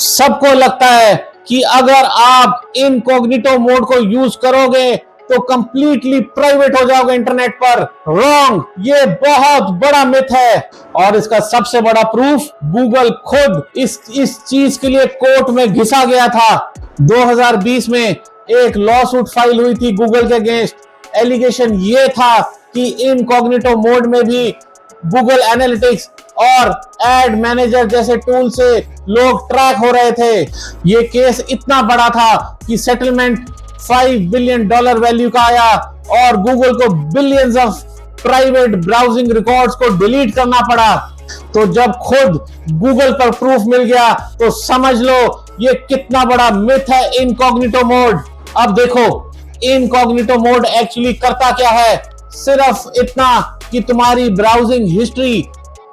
सबको लगता है कि अगर आप इनकॉग्निटो मोड को यूज करोगे तो कंप्लीटली प्राइवेट हो जाओगे इंटरनेट पर। रॉन्ग, ये बहुत बड़ा मिथ है। और इसका सबसे बड़ा प्रूफ गूगल खुद इस चीज के लिए कोर्ट में घिसा गया था। 2020 में एक लॉ सूट फाइल हुई थी गूगल के अगेंस्ट। एलिगेशन ये था कि इनकॉग्निटो मोड में भी गूगल एनालिटिक्स और एड मैनेजर जैसे टूल से लोग ट्रैक हो रहे थे। ये केस इतना बड़ा था कि सेटलमेंट $5 बिलियन वैल्यू का आया और गूगल को billions of private browsing records को डिलीट करना पड़ा। तो जब खुद गूगल पर प्रूफ मिल गया तो समझ लो ये कितना बड़ा मिथ है इनकॉग्निटो मोड। अब देखो इनकॉग्निटो मोड एक्चुअली करता क्या है। सिर्फ इतना कि तुम्हारी ब्राउजिंग हिस्ट्री,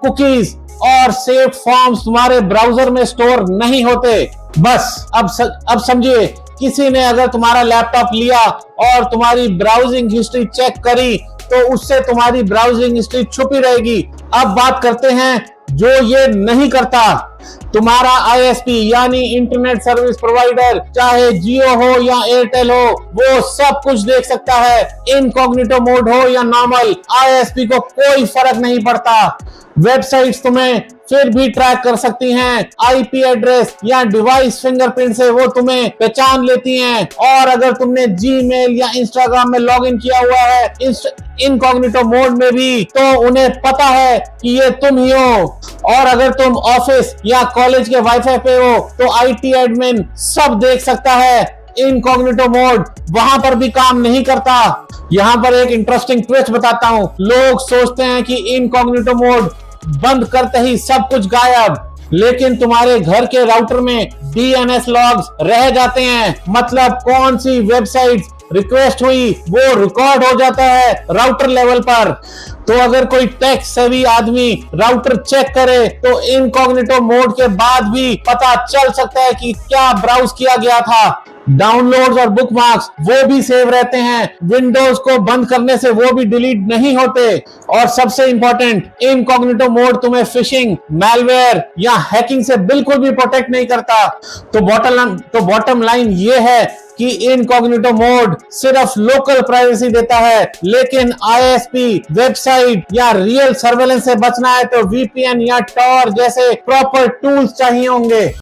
कुकीज और सेव्ड फॉर्म्स तुम्हारे ब्राउजर में स्टोर नहीं होते। बस अब समझिए, किसी ने अगर तुम्हारा लैपटॉप लिया और तुम्हारी ब्राउजिंग हिस्ट्री चेक करी तो उससे तुम्हारी ब्राउजिंग हिस्ट्री छुपी रहेगी। अब बात करते हैं जो ये नहीं करता। तुम्हारा आईएसपी यानी इंटरनेट सर्विस प्रोवाइडर, चाहे जियो हो या एयरटेल हो, वो सब कुछ देख सकता है। इनकॉग्निटो मोड हो या नॉर्मल, आईएसपी को कोई फर्क नहीं पड़ता। वेबसाइट्स तुम्हें फिर भी ट्रैक कर सकती हैं। आईपी एड्रेस या डिवाइस फिंगरप्रिंट से वो तुम्हें पहचान लेती हैं। और अगर तुमने जीमेल या इंस्टाग्राम में लॉगिन किया हुआ है इनकॉग्निटो मोड में भी, तो उन्हें पता है कि ये तुम ही हो। और अगर तुम ऑफिस या कॉलेज के वाईफाई पे हो तो आईटी एडमिन सब देख सकता है। इनकॉग्निटो मोड वहां पर भी काम नहीं करता। यहाँ पर एक इंटरेस्टिंग ट्विस्ट बताता हूं। लोग सोचते हैं कि इनकॉग्निटो मोड बंद करते ही सब कुछ गायब, लेकिन तुम्हारे घर के राउटर में डीएनएस लॉग्स रह जाते हैं। मतलब कौन सी वेबसाइट रिक्वेस्ट हुई वो रिकॉर्ड हो जाता है राउटर लेवल पर। तो अगर कोई टेक सेवी आदमी राउटर चेक करे तो इनकॉग्निटो मोड के बाद भी पता चल सकता है कि क्या ब्राउज किया गया था। डाउनलोड्स और बुकमार्क्स वो भी सेव रहते हैं। विंडोज को बंद करने से वो भी डिलीट नहीं होते। और सबसे इंपॉर्टेंट, इनकॉग्निटो मोड तुम्हें फिशिंग, मैलवेयर या हैकिंग से बिल्कुल भी प्रोटेक्ट नहीं करता। तो बॉटम लाइन ये है कि इनकॉग्निटो मोड सिर्फ लोकल प्राइवेसी देता है, लेकिन आईएसपी, वेबसाइट या रियल सर्वेलेंस से बचना है तो वीपीएन या टॉर जैसे प्रॉपर टूल्स चाहिए होंगे।